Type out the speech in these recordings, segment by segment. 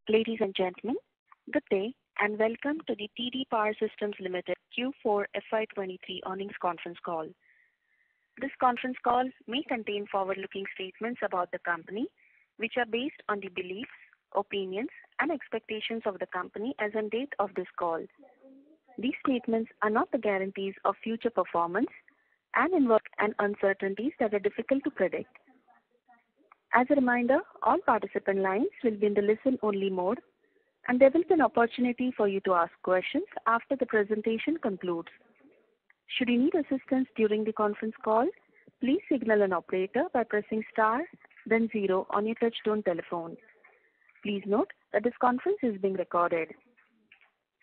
Ladies and gentlemen, good day and welcome to the TD Power Systems Limited Q4 FY23 earnings conference call. This conference call may contain forward-looking statements about the company, which are based on the beliefs, opinions, and expectations of the company as on date of this call. These statements are not the guarantees of future performance and involve uncertainties that are difficult to predict. As a reminder, all participant lines will be in the listen-only mode, and there will be an opportunity for you to ask questions after the presentation concludes. Should you need assistance during the conference call, please signal an operator by pressing star, then 0 on your touchtone telephone. Please note that this conference is being recorded.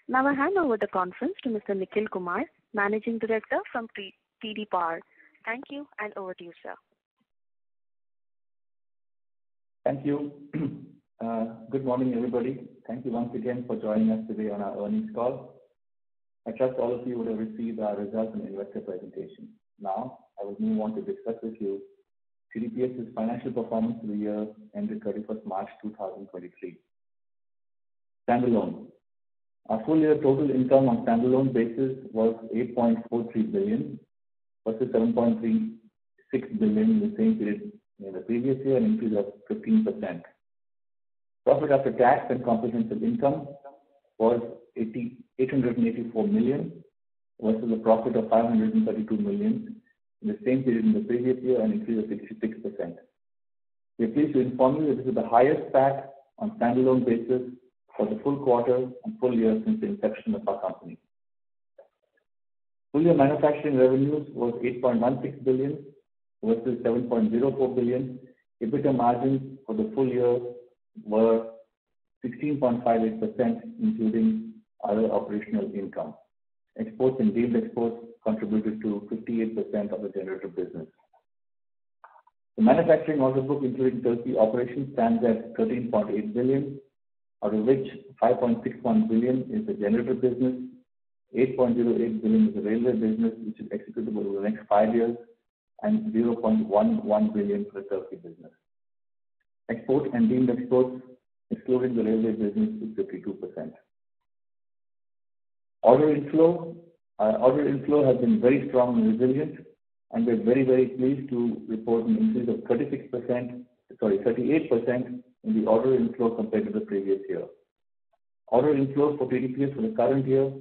Now I hand over the conference to Mr. Nikhil Kumar, Managing Director from TD Power. Thank you, and over to you, sir. Thank you. Good morning, everybody. Thank you once again for joining us today on our earnings call. I trust all of you would have received our results and investor presentation. Now, I will move on to discuss with you TDPS's financial performance for the year ended 31st March 2023. Standalone. Our full year total income on standalone basis was 8.43 billion versus 7.36 billion in the same period in the previous year, an increase of 15%. Profit after tax and comprehensive income was 884 million versus a profit of 532 million in the same period in the previous year, an increase of 66%. We are pleased to inform you that this is the highest PAT on standalone basis for the full quarter and full year since the inception of our company. Full year manufacturing revenues was 8.16 billion versus 7.04 billion. EBITDA margins for the full year were 16.58%, including other operational income. Exports and deemed exports contributed to 58% of the generator business. The manufacturing order book, including Turkey operations, stands at 13.8 billion, out of which 5.61 billion is the generator business, 8.08 billion is the railway business, which is executable over the next 5 years, and 0.11 billion for the Turkey business. Export and deemed exports, excluding the railway business, is 52%. Order inflow has been very strong and resilient, and we're very, very pleased to report an increase of 38% in the order inflow compared to the previous year. Order inflow for TDPS for the current year,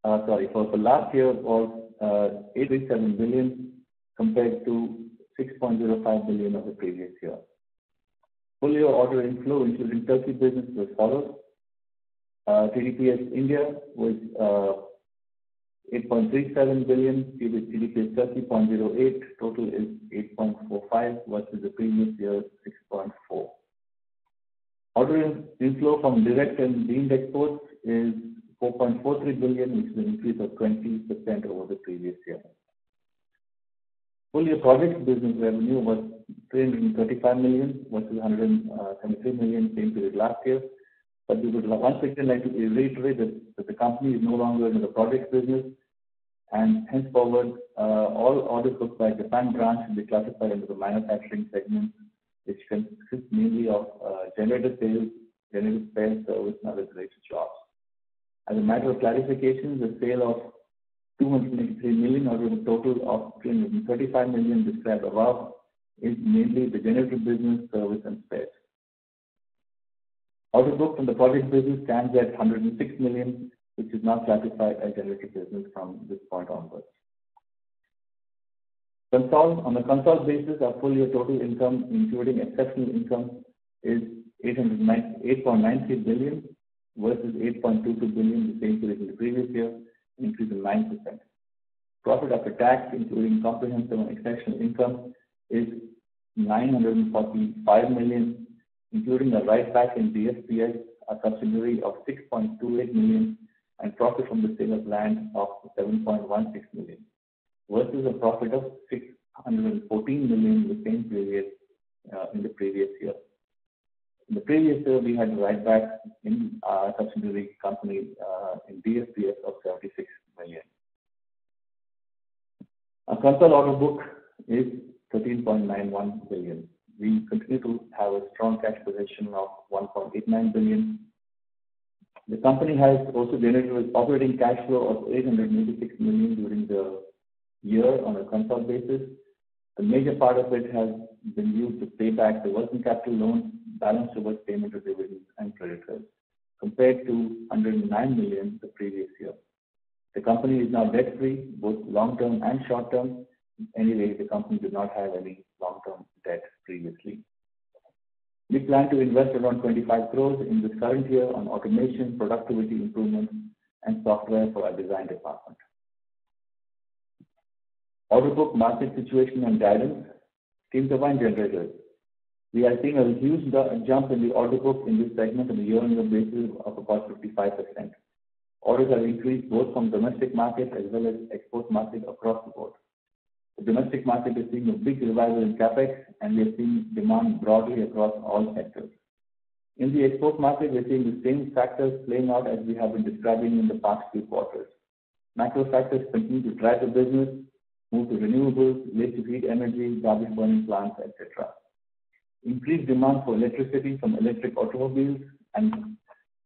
for last year was 8.7 billion compared to 6.05 billion of the previous year. Full year order inflow, including Turkey business, was follows. TDPS India was 8.37 billion, TDPS Turkey 0.08, total is 8.45 versus the previous year 6.4. Order inflow from direct and deemed exports is 4.43 billion, which is an increase of 20% over the previous year. Full year projects business revenue was 335 million versus 173 million same period last year. But we would once again like to reiterate that the company is no longer in the projects business, and henceforward all orders booked by Japan branch will be classified under the manufacturing segment, which consists mainly of generator sales, generator spare service, and other related jobs. As a matter of clarification, the sale of 283 million out of a total of 335 million described above is mainly the generator business, service, and spares. Order book from the project business stands at 106 million, which is now classified as generator business from this point onwards. On a Concall basis, our full year total income, including exceptional income, is 8.93 billion versus 8.22 billion the same period in the previous year, an increase of 9%. Profit after tax, including comprehensive and exceptional income, is 945 million, including a write back in DSPS, a subsidiary of 6.28 million, and profit from the sale of land of 7.16 million, versus a profit of 614 million in the same period in the previous year. In the previous year, we had a write back in our subsidiary company in DSPS of 76 million. Our Concall order book is 13.91 billion. we continue to have a strong cash position of 1.89 billion. The company has also generated operating cash flow of 886 million during the year on a Concall basis. The major part of it has been used to pay back the working capital loans balanced towards payment of dividends and creditors, compared to 109 million the previous year. The company is now debt-free, both long-term and short-term. Anyway, the company did not have any long-term debt previously. We plan to invest around 25 crores in this current year on automation, productivity improvements, and software for our design department. Order book, market situation, and guidance. Steam turbine generators. We are seeing a huge jump in the order book in this segment on a year-on-year basis of about 55%. Orders have increased both from domestic market as well as export market across the board. The domestic market is seeing a big revival in capex, and we are seeing demand broadly across all sectors. In the export market, we are seeing the same factors playing out as we have been describing in the past few quarters. Macro factors continue to drive the business, move to renewables, waste-to-heat energy, garbage burning plants, etc. Increased demand for electricity from electric automobiles, and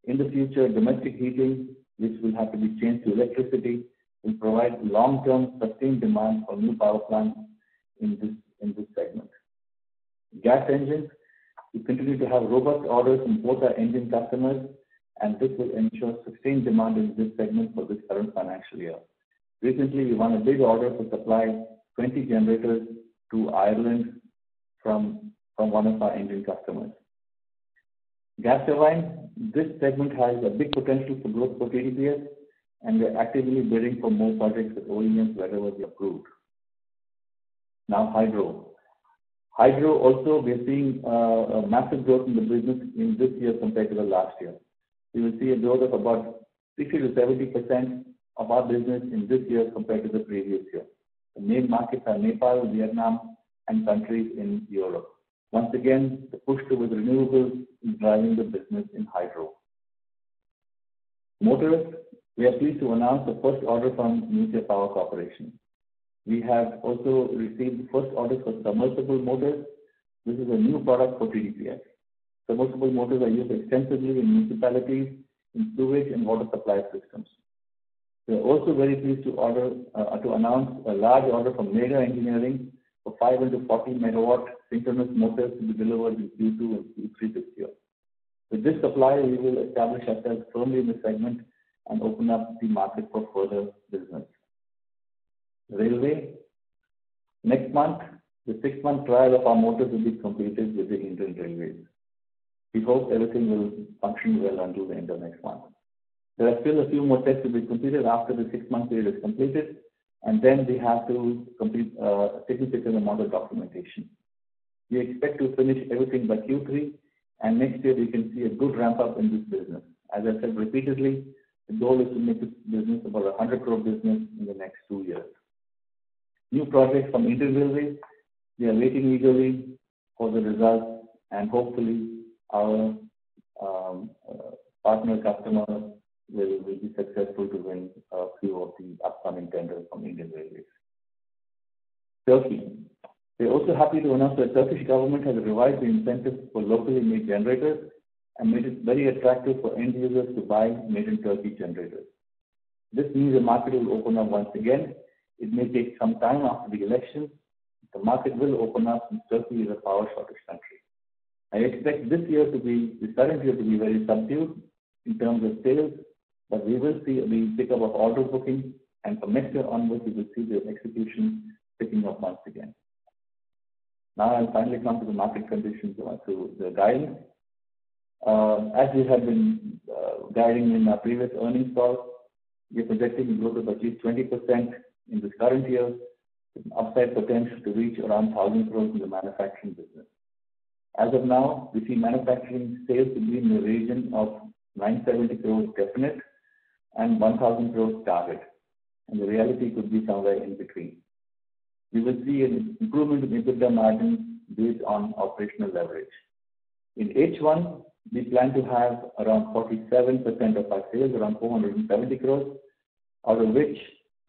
in the future, domestic heating, which will have to be changed to electricity, will provide long-term sustained demand for new power plants in this segment. Gas engines, we continue to have robust orders from both our engine customers, and this will ensure sustained demand in this segment for this current financial year. Recently, we won a big order to supply 20 generators to Ireland from one of our engine customers. Gas turbine, this segment has a big potential for growth for TDPS, and we're actively bidding for more projects with OEMs wherever we approved. Now, hydro. Hydro also, we're seeing a massive growth in the business in this year compared to the last year. We will see a growth of about 60 to 70% of our business in this year compared to the previous year. The main markets are Nepal, Vietnam, and countries in Europe. Once again, the push towards renewables is driving the business in hydro. Motors, we are pleased to announce the first order from Nuclear Power Corporation. We have also received the first orders for submersible motors. This is a new product for TDPS. Submersible motors are used extensively in municipalities, in sewage and water supply systems. We are also very pleased to announce a large order from Mega Engineering for 5 into 40 megawatt synchronous motors to be delivered in Q2 and Q3 this year. With this supply, we will establish ourselves firmly in the segment and open up the market for further business. Railway. Next month, the 6-month trial of our motors will be completed with the Indian Railways. We hope everything will function well until the end of next month. There are still a few more tests to be completed after the 6-month period is completed, and then we have to complete a significant amount of documentation. We expect to finish everything by Q3, and next year we can see a good ramp up in this business. As I said repeatedly, the goal is to make this business about a 100 crore business in the next 2 years. New projects from Indian Railways, we are waiting eagerly for the results, and hopefully our partner customer will be successful to win a few of the upcoming tenders from Indian Railways. Turkey. We are also happy to announce that the Turkish government has revised the incentives for locally made generators and made it very attractive for end users to buy made in Turkey generators. This means the market will open up once again. It may take some time after the elections. The market will open up since Turkey is a power shortage country. I expect the current year to be very subdued in terms of sales, but we will see the pickup of order booking, and from next year onwards, we will see the execution picking up once again. Now I'll finally come to the market conditions, to the guidance. As we have been guiding in our previous earnings call, we are projecting a growth of at least 20% in this current year, with an upside potential to reach around 1,000 crores in the manufacturing business. As of now, we see manufacturing sales to be in the region of 970 crores definite and 1,000 crores target, and the reality could be somewhere in between. We will see an improvement in EBITDA margins based on operational leverage. In H1, we plan to have around 47% of our sales, around 470 crores, out of which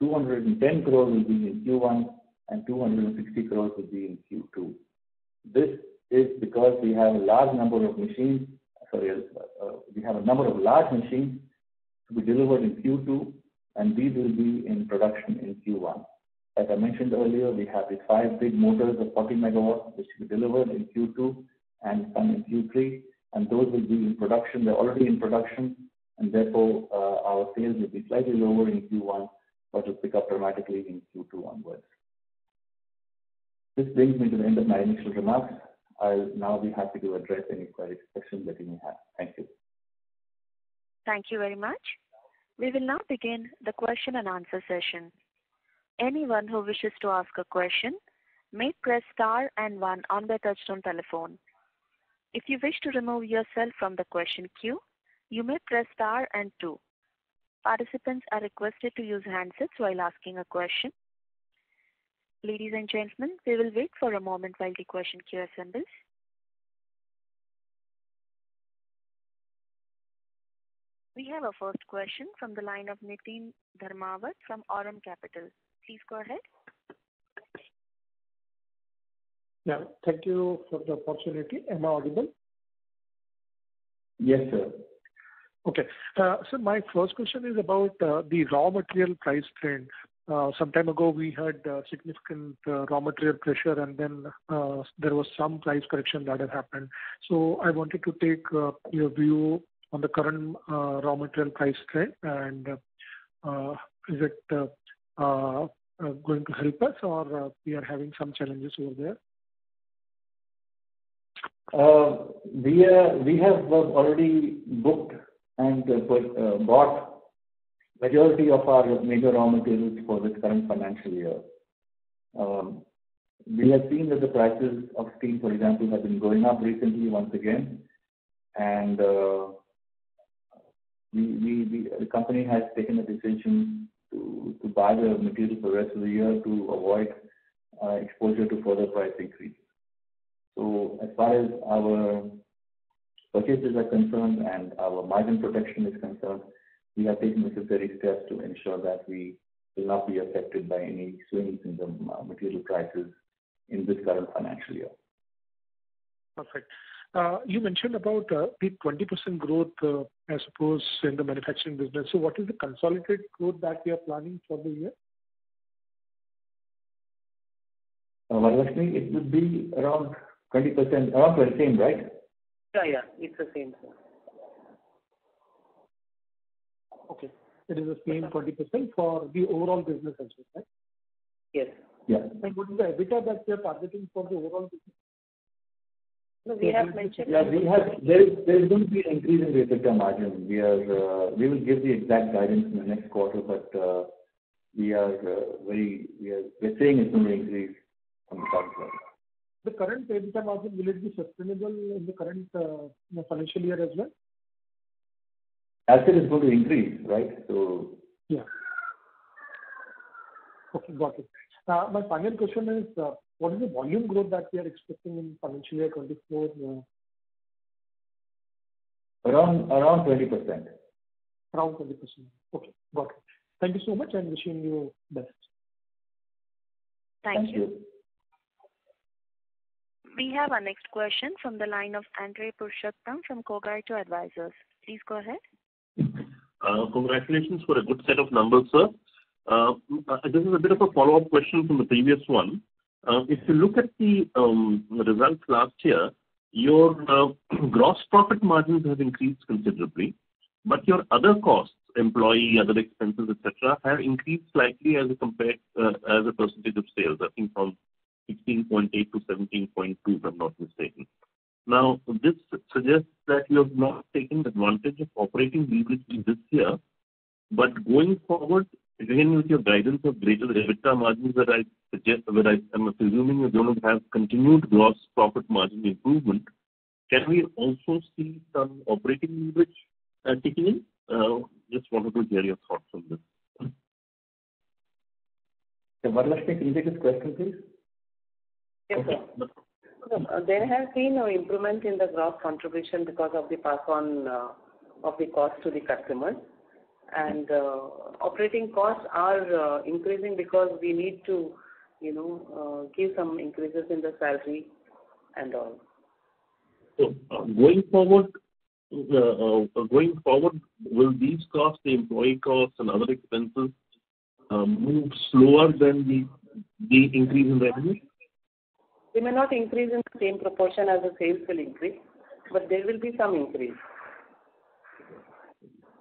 210 crores will be in Q1 and 260 crores will be in Q2. This is because we have a large number of machines, we have a number of large machines to be delivered in Q2, and these will be in production in Q1. As I mentioned earlier, we have these 5 big motors of 40 megawatts which will be delivered in Q2 and some in Q3, and those will be in production. They're already in production, and therefore our sales will be slightly lower in Q1, but will pick up dramatically in Q2 onwards. This brings me to the end of my initial remarks. I'll now be happy to address any questions that you may have. Thank you. Thank you very much. We will now begin the question and answer session. Anyone who wishes to ask a question may press star and 1 on their touchtone telephone. If you wish to remove yourself from the question queue, you may press star and 2. Participants are requested to use handsets while asking a question. Ladies and gentlemen, we will wait for a moment while the question queue assembles. We have a first question from the line of Nitin Dharmawat from Aurum Capital. Please go ahead. Yeah, thank you for the opportunity. Am I audible? Yes, sir. Okay. So my first question is about the raw material price trend. Some time ago, we had significant raw material pressure, and then there was some price correction that had happened. So I wanted to take your view on the current raw material price trend, and is it going to help us, or we are having some challenges over there? We have already booked and bought majority of our major raw materials for this current financial year. We have seen that the prices of steel, for example, have been going up recently once again, and the company has taken a decision to buy the material for the rest of the year to avoid exposure to further price increase. So as far as our purchases are concerned and our margin protection is concerned, we have taken necessary steps to ensure that we will not be affected by any swings in the material prices in this current financial year. Perfect. You mentioned about the 20% growth, I suppose, in the manufacturing business. So what is the consolidated growth that we are planning for the year? Varalakshmi, it would be around 20%, around the same, right? Yeah, it's the same. Okay. It is the same 20% for the overall business as well, right? Yes. Yeah. And what is the EBITDA that we are targeting for the overall business? No, we have mentioned. Yeah, there is going to be an increase in the EBITDA margin. We will give the exact guidance in the next quarter, but we're saying it's going to increase from the current level. The current EBITDA margin, will it be sustainable in the current financial year as well? As it is going to increase, right? So yeah. Okay, got it. My final question is, what is the volume growth that we are expecting in financial year 24? Around 20%. Around 20%. Okay, got it. Thank you so much, and wishing you best. Thank you. We have our next question from the line of Andre Purushottam from Kogito Advisors. Please go ahead. Congratulations for a good set of numbers, sir. This is a bit of a follow-up question from the previous one. If you look at the results last year, your gross profit margins have increased considerably, but your other costs, employee, other expenses, etc., have increased slightly as a percentage of sales. I think from 16.8 to 17.2, if I'm not mistaken. Now, this suggests that you have not taken advantage of operating leverage this year, but going forward, again with your guidance of greater EBITDA margins that I suggest, I'm presuming you're going to have continued gross profit margin improvement. Can we also see some operating leverage kicking in? Just wanted to hear your thoughts on this. Varalakshmi, can you take this question, please? Yes, sir. There has been an improvement in the gross contribution because of the pass on of the cost to the customers. And operating costs are increasing because we need to, give some increases in the salary and all. So going forward, will these costs, the employee costs and other expenses, move slower than the increase in revenue? They may not increase in the same proportion as the sales will increase, but there will be some increase.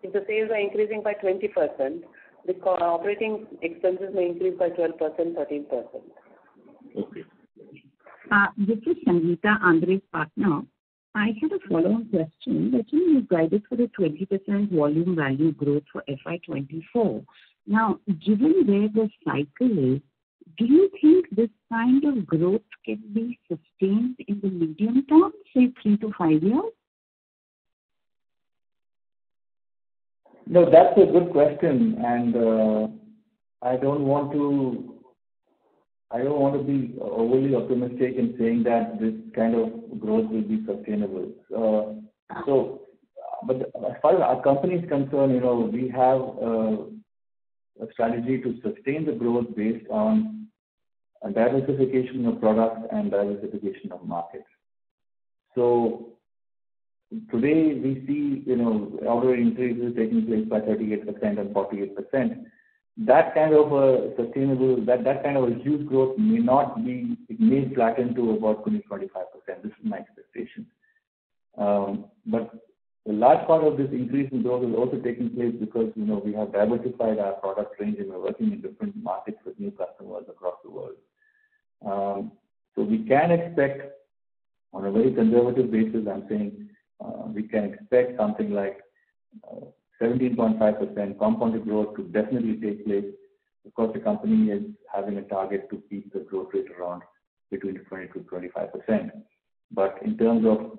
If the sales are increasing by 20%, the operating expenses may increase by 12%, 13%. Okay. This is Sangeeta, Andre's partner. I had a follow-on question that you guided for a 20% volume value growth for FY24. Now, given where the cycle is, do you think this kind of growth can be sustained in the medium term, say 3 to 5 years? No, that's a good question, and I don't want to be overly optimistic in saying that this kind of growth will be sustainable. But as far as our company is concerned, we have a strategy to sustain the growth based on a diversification of products and diversification of markets. So today we see, order increases taking place by 38% and 48%. That kind of a sustainable, that kind of a huge growth may not be, it may flatten to about 20-25%. This is my expectation. But a large part of this increase in growth is also taking place because, we have diversified our product range and we're working in different markets with new customers across the world. So we can expect, on a very conservative basis, I'm saying, we can expect something like 17.5% compounded growth to definitely take place because the company is having a target to keep the growth rate around between 20 to 25%. But in terms of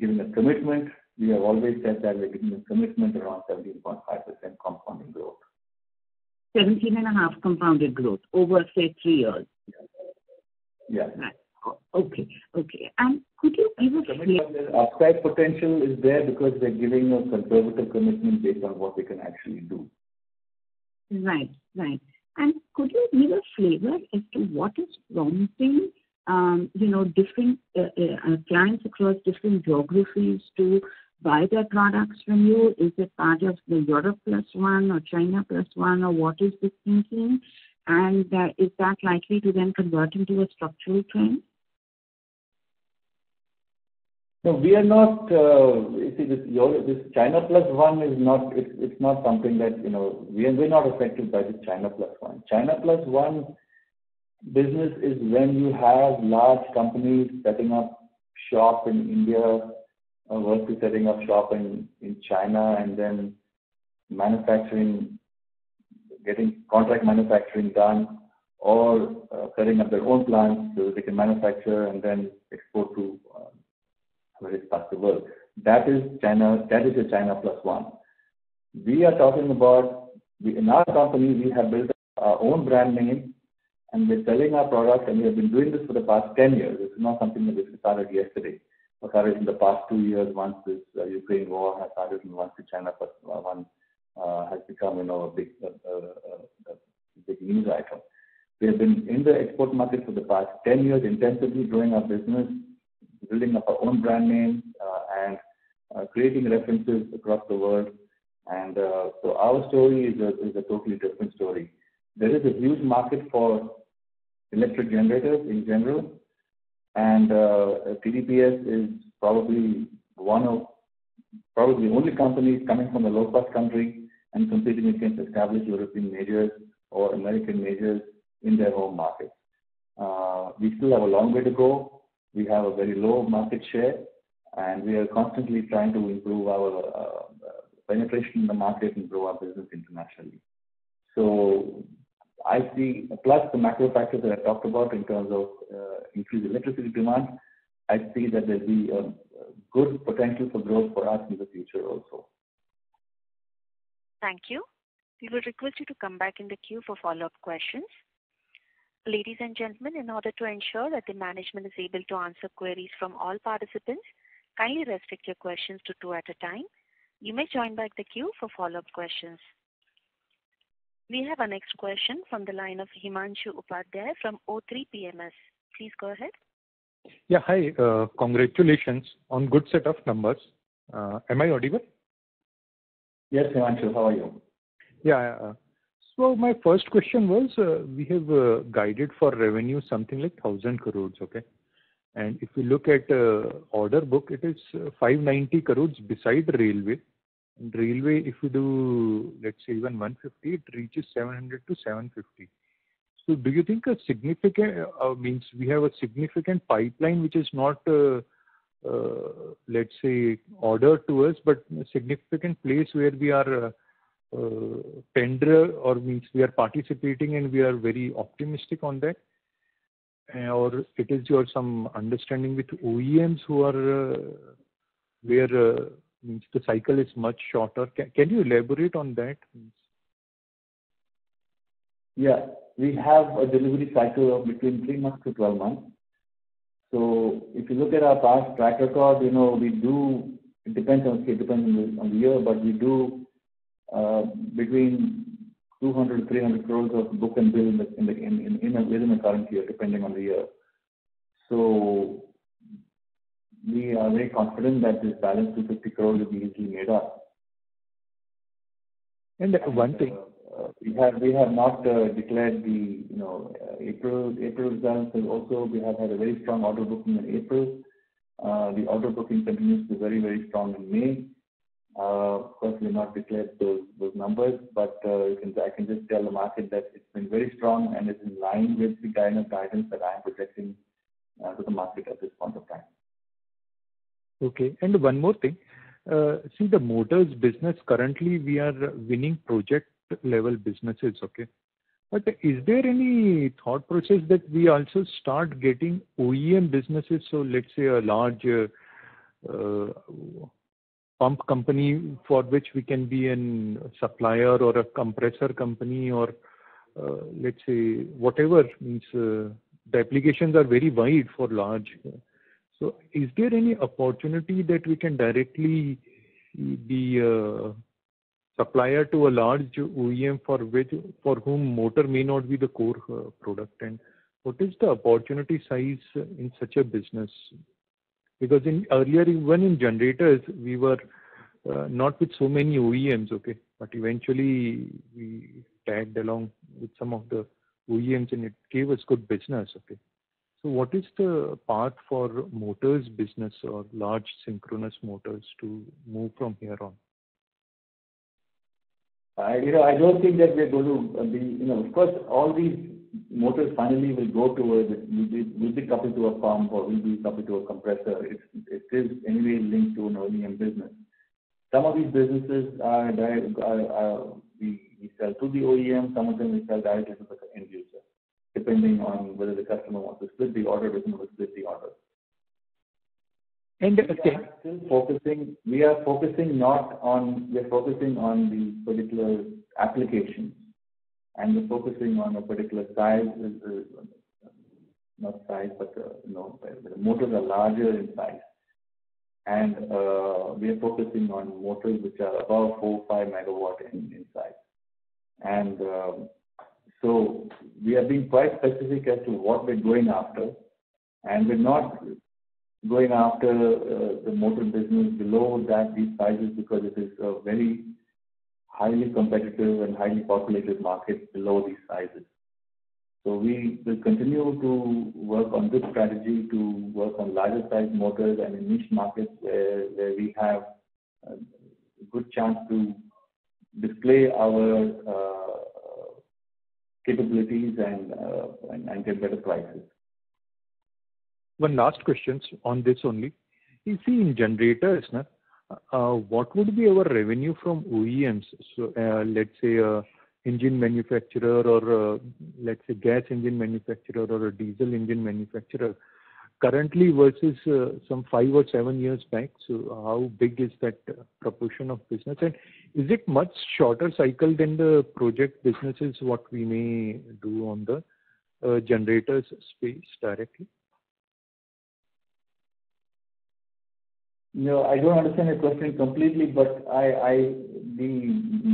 giving a commitment, we have always said that we're giving a commitment around 17.5% compounded growth. 17.5 compounded growth over, say, 3 years. Yeah. Right. Okay. And could you give us the upside potential is there because we're giving a conservative commitment based on what we can actually do. Right. And could you give a flavor as to what is prompting, different clients across different geographies to buy their products from you? Is it part of the Europe plus one or China plus one, or what is the thinking? And is that likely to then convert into a structural trend? No, we are not. This China plus one is not. It's not something that we're not affected by this China plus one. China plus one business is when you have large companies setting up shop in India versus setting up shop in China and then manufacturing, getting contract manufacturing done, or setting up their own plants so they can manufacture and then export to various parts of the world. That is China. That is a China plus one. We are talking about in our company we have built our own brand name and we're selling our products, and we have been doing this for the past 10 years. It's not something that we started yesterday. We started in the past 2 years once this Ukraine war has started and once the China plus one has become a big news item. We have been in the export market for the past 10 years, intensively growing our business, building up our own brand name, and creating references across the world. And so our story is a totally different story. There is a huge market for electric generators in general, and TDPS is probably the only company coming from a low-cost country and competing against established European majors or American majors in their home market. We still have a long way to go. We have a very low market share, and we are constantly trying to improve our penetration in the market and grow our business internationally. So I see, plus the macro factors that I talked about in terms of increased electricity demand, I see that there'll be a good potential for growth for us in the future also. Thank you. We will request you to come back in the queue for follow-up questions. Ladies and gentlemen, in order to ensure that the management is able to answer queries from all participants, kindly restrict your questions to 2 at a time. You may join back the queue for follow-up questions. We have our next question from the line of Himanshu Upadhyay from O3 PMS. Please go ahead. Yeah, hi. Congratulations on good set of numbers. Am I audible? Yes, Himanshu, how are you? Yeah. So my first question was, we have guided for revenue something like 1,000 crores, okay? And if you look at order book, it is 590 crores beside railway. And railway, if you do, let's say even 150, it reaches 700 to 750. So do you think a significant, means we have a significant pipeline which is not, let's say, ordered to us, but a significant place where we are tender or means we are participating and we are very optimistic on that? Or it is your some understanding with OEMs who are where means the cycle is much shorter. Can you elaborate on that? Yeah, we have a delivery cycle of between 3 months to 12 months. So if you look at our past track record, we do, it depends on the year, but we do between 200 to 300 crores of book and bill within the current year, depending on the year. So we are very confident that this balance 250 crores will be easily made up. And one thing. We have not declared the April results, and also we have had a very strong order booking in April. The order booking continues to be very, very strong in May. Of course, we have not declared those numbers, but I can just tell the market that it's been very strong and it's in line with the guidance that I am projecting to the market at this point of time. Okay, and one more thing. See, the motors business, currently we are winning project level businesses, okay? But is there any thought process that we also start getting OEM businesses? So let's say a large pump company for which we can be a supplier, or a compressor company, or let's say whatever, means the applications are very wide for large. So is there any opportunity that we can directly be a supplier to a large OEM for whom motor may not be the core product? And what is the opportunity size in such a business? Because earlier, even in generators, we were not with so many OEMs, okay? But eventually, we tagged along with some of the OEMs and it gave us good business, okay? So what is the path for motors business or large synchronous motors to move from here on? I don't think that we're going to be, of course, all these motors finally will go towards, will be coupled to a pump or will be coupled to a compressor. It is anyway linked to an OEM business. Some of these businesses we sell to the OEM, some of them we sell directly to the end user, depending on whether the customer wants to split the order, doesn't want to split the order. And we are focusing on the particular application, and we're focusing on a particular size, not size, but the motors are larger in size. And we are focusing on motors which are above 4-5 megawatt in size. And so we are being quite specific as to what we're going after, and we're not going after the motor business below these sizes, because it is a very highly competitive and highly populated market below these sizes. So we will continue to work on this strategy to work on larger size motors and in niche markets where we have a good chance to display our capabilities and get better prices. One last question on this only. You see, in generators, what would be our revenue from OEMs? So let's say engine manufacturer, or let's say gas engine manufacturer, or a diesel engine manufacturer, currently versus some 5 or 7 years back. So how big is that proportion of business? And is it much shorter cycle than the project businesses what we may do on the generators space directly? No, I don't understand your question completely, but the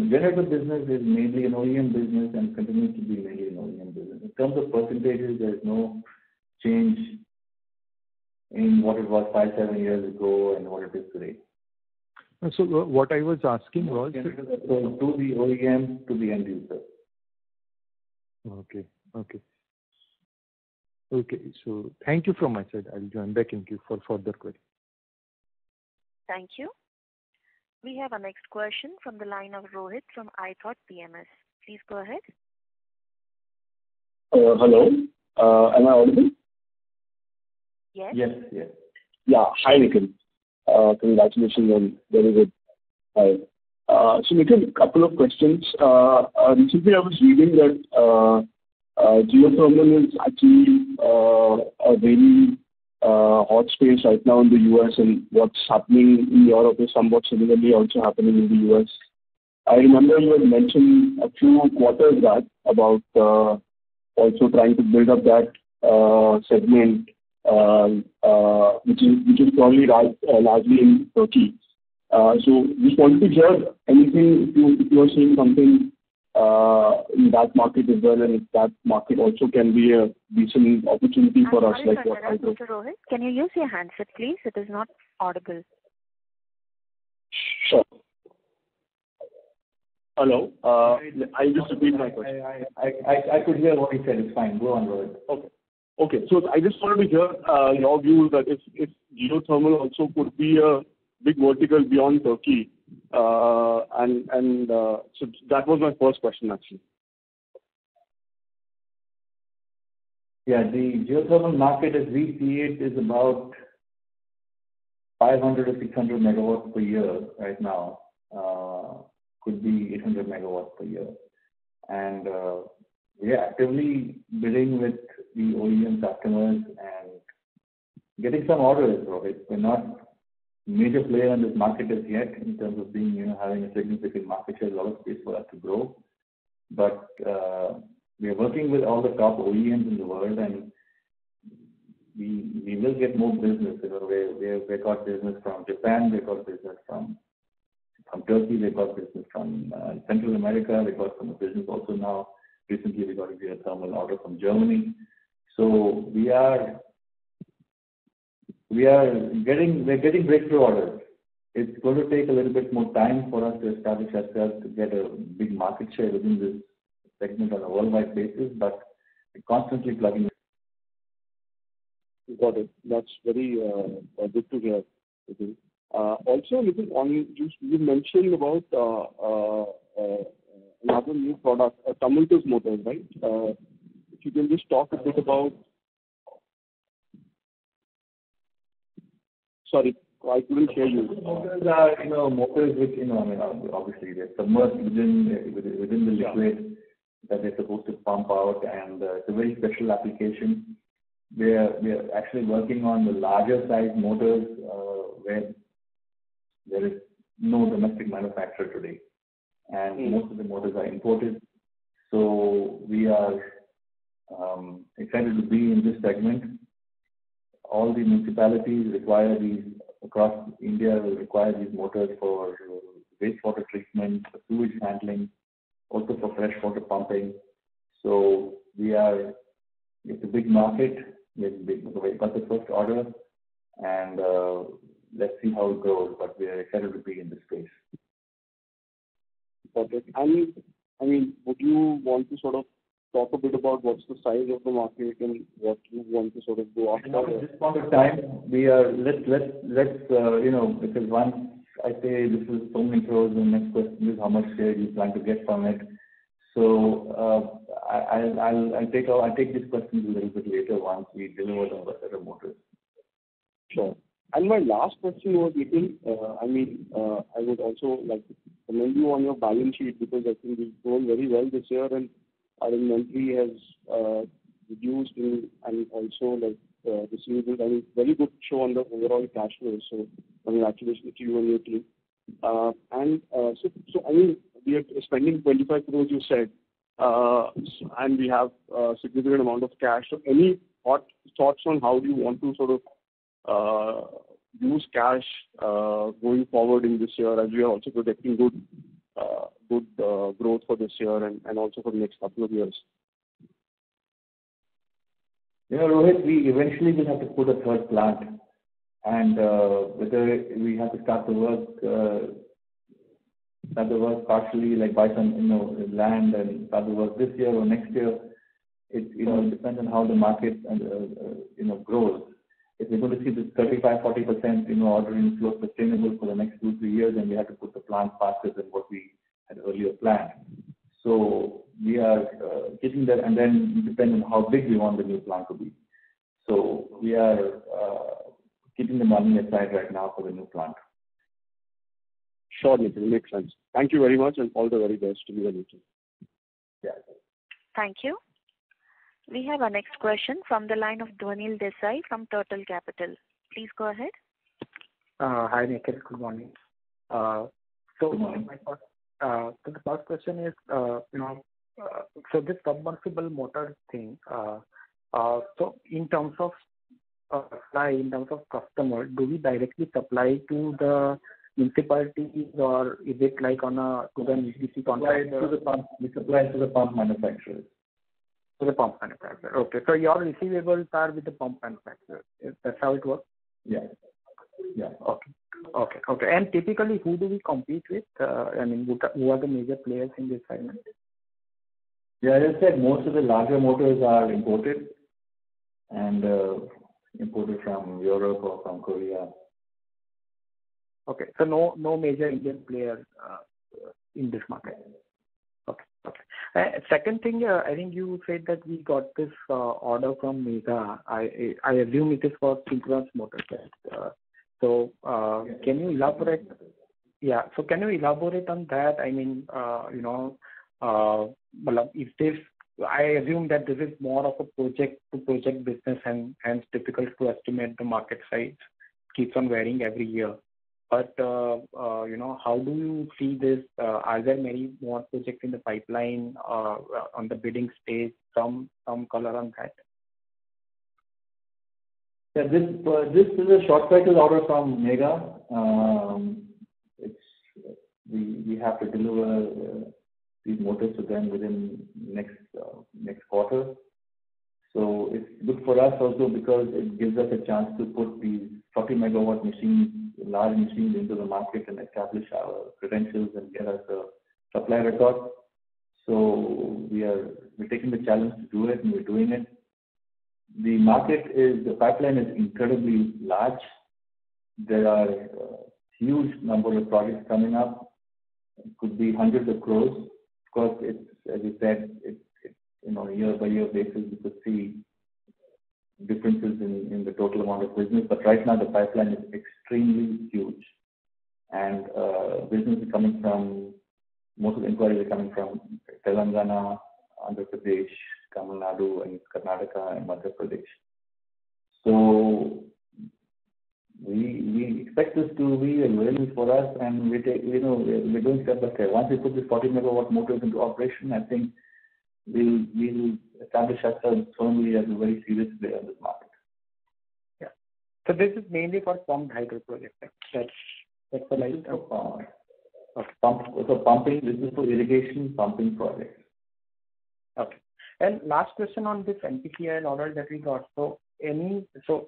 generator business is mainly an OEM business and continues to be mainly an OEM business. In terms of percentages, there is no change in what it was 5-7 years ago and what it is today. So what I was asking was... So to the OEM, to the end user. Okay. So thank you from my side. I'll join back in queue for further queries. Thank you. We have our next question from the line of Rohit from iThought PMS. Please go ahead. Hello. Am I audible? Yes. Yes. Yeah. Hi, Nikhil. Congratulations on very good. Hi. So, Nikhil, a couple of questions. Recently, I was reading that geothermal is actually a very hot space right now in the US, and what's happening in Europe is somewhat similarly also happening in the US. I remember you had mentioned a few quarters back about also trying to build up that segment, which is probably largely in Turkey. So just wanted to hear anything if you are seeing something in that market as well, and if that market also can be a decent opportunity for us. Like what I do. Mr. Rohit, can you use your handset, please? It is not audible. Sure. Hello. I'll just repeat my question. I could hear what he said. It's fine. Go on, Rohit. Okay. So I just wanted to hear your view that if geothermal also could be a big vertical beyond Turkey, so that was my first question actually. Yeah, the geothermal market as we see it is about 500 or 600 megawatts per year right now. Could be 800 megawatts per year. And we are actively bidding with the OEM customers and getting some orders, Rohit. We're not major player in this market as yet in terms of being, having a significant market share, a lot of space for us to grow. But we are working with all the top OEMs in the world, and we will get more business. We got business from Japan, we got business from Turkey, we got business from Central America, we got some business also now. Recently, we got a geothermal order from Germany. So we're getting breakthrough orders. It's going to take a little bit more time for us to establish ourselves to get a big market share within this segment on a worldwide basis, but we're constantly plugging. Got it. That's very good to hear. Also, you mentioned about another new product, tumultuous motors, right? If you can just talk a bit about. Sorry, I couldn't hear you. Motors are, motors which, obviously they're submerged within the liquid that they're supposed to pump out, and it's a very special application. We are actually working on the larger size motors where there is no domestic manufacturer today, and most of the motors are imported. So we are excited to be in this segment. All the municipalities require these across India will require these motors for wastewater treatment, for sewage handling, also for freshwater pumping. So it's a big market. We got the first order, and let's see how it goes. But we are excited to be in this space. Perfect. And would you want to sort of talk a bit about what's the size of the market and what you want to sort of go after? At this point of time, we are let's because once I say this is so many crores, the next question is how much share you plan to get from it. So I'll take these questions a little bit later once we deliver the set of motors. Sure. And my last question was, Nikhil, I would also like to commend you on your balance sheet, because I think we've grown very well this year, and our inventory has reduced, and also receivables. Very good show on the overall cash flow. So congratulations to you and your team. We are spending 25 crores, you said, and we have a significant amount of cash. So any thoughts on how do you want to sort of use cash going forward in this year, as we are also projecting good growth for this year and also for the next couple of years? Rohit, we eventually will have to put a third plant and whether we have to start the work partially, like buy some land and start the work this year or next year. It depends on how the market grows. If we're going to see this 35-40% ordering flow sustainable for the next 2-3 years, then we have to put the plant faster than what we had earlier planned. So we are keeping that, and then it depends on how big we want the new plant to be. So we are keeping the money aside right now for the new plant. Sure, Nikhil, makes sense. Thank you very much, and all the very best to you and Nikhil. Yeah. Thank you. We have our next question from the line of Dhwanil Desai from Turtle Capital. Please go ahead. Hi, Nikhil. Good morning. Good morning. So the first question is, so this submersible motor thing. So in terms of supply, in terms of customer, do we directly supply to the municipalities, or is it like to the EPC contractor? To the pump. We supply to the pump manufacturers. To the pump manufacturer. Okay. So your receivables are with the pump manufacturer. That's how it works? Yeah. Yeah. Okay. And typically, who do we compete with? Who are the major players in this segment? Yeah, as I said, most of the larger motors are imported, and imported from Europe or from Korea. Okay. So no major Indian players in this market. Okay. Second thing, I think you said that we got this order from Mega. I assume it is for synchronous motors. So can you elaborate? Yeah. So can you elaborate on that? If this, I assume that this is more of a project-to-project business, and hence difficult to estimate the market size. Keeps on varying every year. But how do you see this? Are there many more projects in the pipeline on the bidding stage? Some color on that. Yeah, this is a short cycle order from Mega. We have to deliver these motors to them within next quarter. So it's good for us also because it gives us a chance to put these 40 megawatt machines, large machines, into the market and establish our credentials and get us a supply record. So we're taking the challenge to do it, and we're doing it. The pipeline is incredibly large. There are a huge number of projects coming up. It could be hundreds of crores. Of course, it's, as you said, year by year basis, you could see differences in the total amount of business. But right now, the pipeline is extremely huge. And business is coming from, most of the inquiries are coming from Telangana, Andhra Pradesh, Tamil Nadu, and Karnataka, and Madhya Pradesh. So we expect this to be a learning for us, and we're doing step by step. Once we put the 40 megawatt motors into operation, I think we'll establish ourselves firmly as a very serious player in this market. Yeah. So this is mainly for pumped hydro projects. That's the light. Okay. So pumping. This is for irrigation pumping projects. Okay. And last question on this NPCIL order that we got. So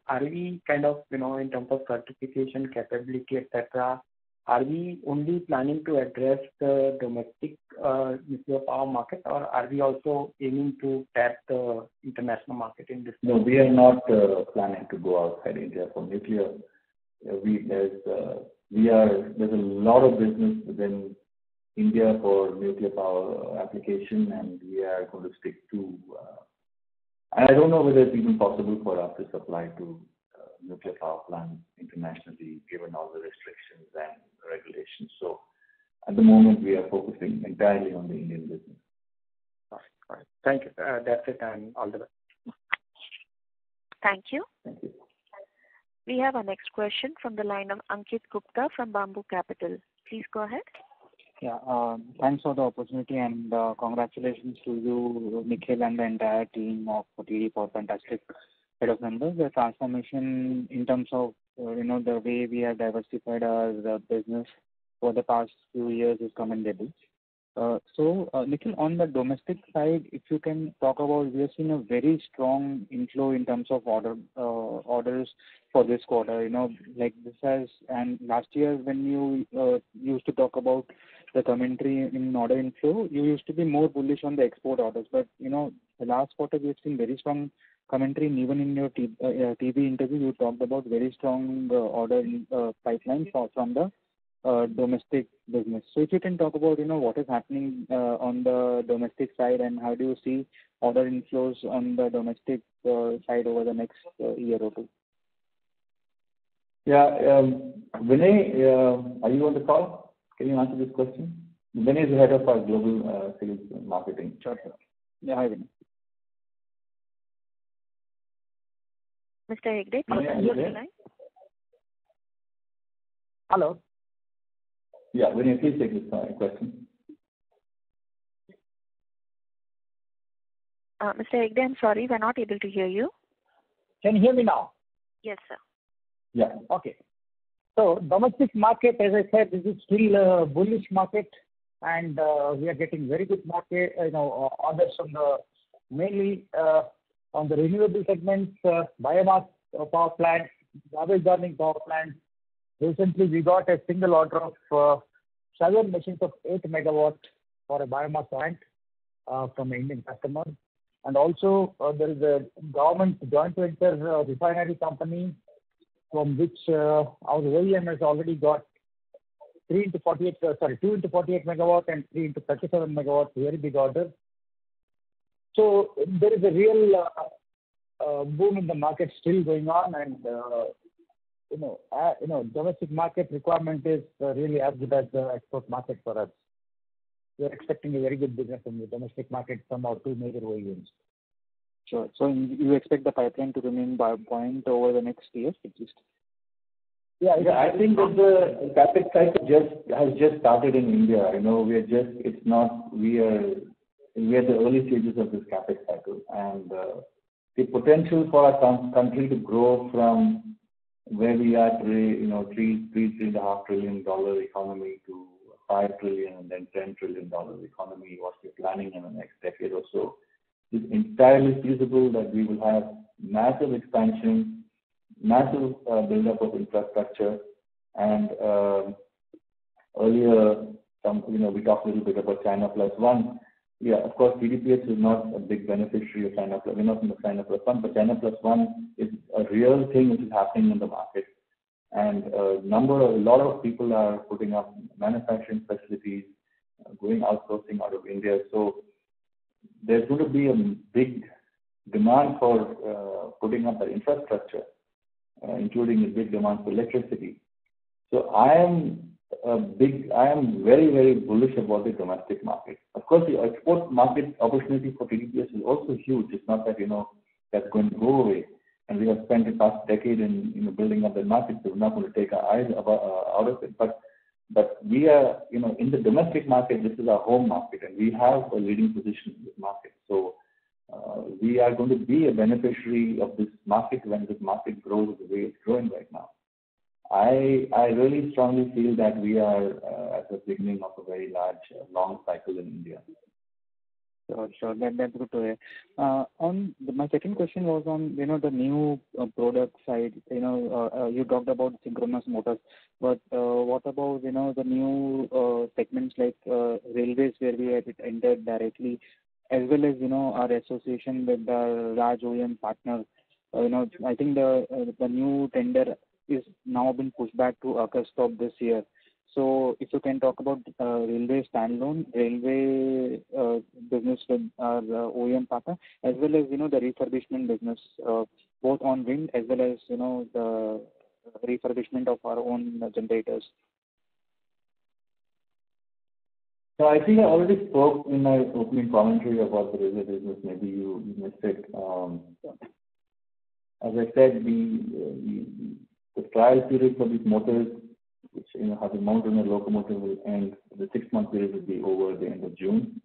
are we kind of, in terms of certification, capability, etc., are we only planning to address the domestic nuclear power market, or are we also aiming to tap the international market in this? No, we are not planning to go outside India for nuclear. There's a lot of business within India for nuclear power application, and we are going to stick to. And I don't know whether it's even possible for us to supply to nuclear power plants internationally, given all the restrictions and regulations. So at the moment, we are focusing entirely on the Indian business. All right. Thank you. That's it, and all the best. Thank you. Thank you. We have our next question from the line of Ankit Gupta from Bamboo Capital. Please go ahead. Yeah, thanks for the opportunity, and congratulations to you, Nikhil, and the entire team of TD for fantastic set of numbers. The transformation in terms of the way we have diversified our business for the past few years is commendable. Nikhil, on the domestic side, if you can talk about, we have seen a very strong inflow in terms of orders for this quarter. Like this has, and last year when you used to talk about the commentary in order inflow, you used to be more bullish on the export orders. But the last quarter we have seen very strong commentary, and even in your TV interview, you talked about very strong order pipeline from the domestic business. So if you can talk about what is happening on the domestic side, and how do you see order inflows on the domestic side over the next year or two? Yeah, Vinay, are you on the call? Can you answer this question? Vinay is the head of our global sales and marketing. Sure. Yeah, hi Vinay. Mr. Hegde, Vinay, are you there? Hello. Yeah, Vinay, please take this question. Mr. Hegde, I'm sorry, we're not able to hear you. Can you hear me now? Yes, sir. Yeah. Okay. So domestic market, as I said, this is still a bullish market, and we are getting very good market, orders from the mainly on the renewable segments, biomass power plants, garbage burning power plants. Recently, we got a single order of 7 machines of 8 megawatt for a biomass plant from an Indian customer. And also, there is a government joint venture refinery company from which our OEM has already got 2 into 48 megawatt and 3 into 37 megawatt, very big order. So there is a real boom in the market still going on, and domestic market requirement is really as good as the export market for us. We are expecting a very good business in the domestic market from our 2 major OEMs. Sure. So you expect the pipeline to remain buoyant over the next year at least? Yeah, I think that the CapEx cycle has just started in India. We are at the early stages of this CapEx cycle, and the potential for our country to grow from where we are today, $3.5 trillion economy to $5 trillion and then $10 trillion economy, what we're planning in the next decade or so, is entirely feasible. That we will have massive expansion, massive build-up of infrastructure, and earlier, we talked a little bit about China Plus One. Yeah, of course, TDPS is not a big beneficiary of China Plus. We're not in the China Plus One, but China Plus One is a real thing which is happening in the market. And a lot of people are putting up manufacturing facilities, going outsourcing out of India. So there's going to be a big demand for putting up the infrastructure, including a big demand for electricity. So I am very, very bullish about the domestic market. Of course, the export market opportunity for TDPS is also huge. It's not that that's going to go away. And we have spent the past decade in building up the market, so we're not going to take our eyes out of it. But we are, in the domestic market, this is our home market, and we have a leading position in this market. So we are going to be a beneficiary of this market when this market grows the way it's growing right now. I really strongly feel that we are at the beginning of a very large, long cycle in India. Sure. That's good to hear. My second question was on the new product side. You talked about synchronous motors, but what about the new segments like railways, where we have entered directly, as well as our association with the large OEM partner. I think the new tender is now been pushed back to August of this year. So if you can talk about railway standalone, railway business with our OEM partner, as well as the refurbishment business, both on wind as well as the refurbishment of our own generators. So I think I already spoke in my opening commentary about the railway business. Maybe you missed it. As I said, the trial period for these motors, which have been mounted on a locomotive, will end. The 6-month period will be over at the end of June.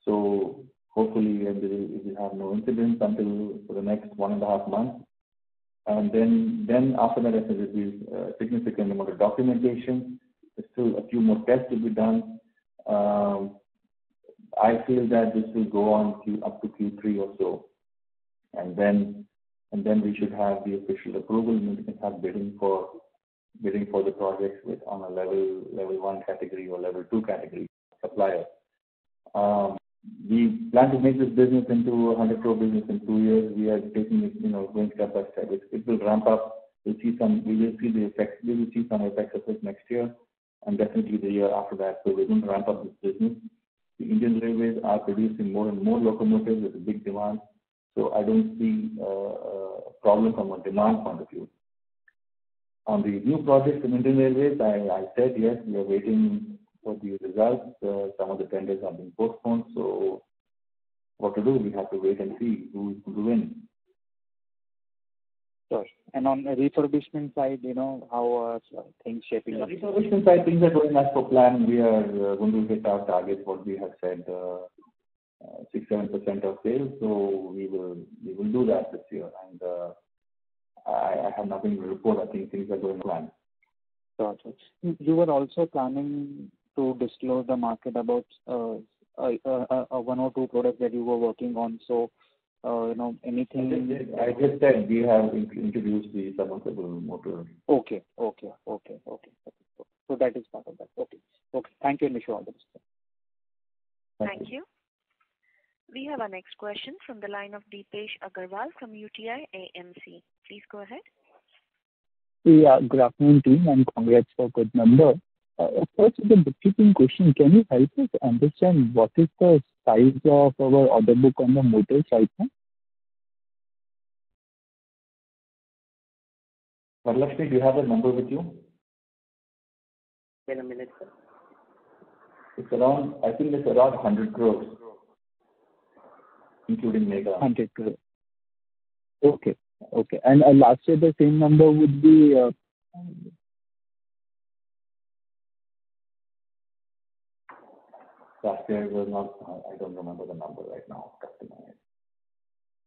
So hopefully we will have no incidents until for the next 1.5 months. And then after that, I said there will be a significant amount of documentation. There's still a few more tests to be done. I feel that this will go on up to Q3 or so, and then we should have the official approval, and we can start bidding for the projects on a level 1 category or level 2 category supplier. We plan to make this business into a 100 crore business in 2 years. We are taking it, going step by step. It will ramp up. We will see some effects of it next year, and definitely the year after that. So we're going to ramp up this business. The Indian Railways are producing more and more locomotives. There's a big demand. So I don't see a problem from a demand point of view. On the new projects in Indian Railways, I said yes, we are waiting for the results. Some of the tenders have been postponed. So what to do? We have to wait and see who is going to win. Sure. And on the refurbishment side, how are things shaping up? Refurbishment side, things are going as per plan. We are going to hit our targets, what we have said, 6-7% of sales. So we will do that this year. And I have nothing to report. I think things are going plan. Gotcha. You were also planning to disclose the market about 1 or 2 products that you were working on. So, anything? I just said we have introduced the submersible motor. Okay. So that is part of that. Okay. Thank you, and wish you all the best. Thank you. We have our next question from the line of Deepesh Agarwal from UTI AMC. Please go ahead. Yeah, good afternoon, team, and congrats for good number. First, the bookkeeping question. Can you help us understand what is the size of our order book on the motor side now? Lakshmi, do you have the number with you? In a minute, sir. I think it's around 100 crores, including Mega. 100 crores. Okay. And last year, the same number would be... Last year was not, I don't remember the number right now.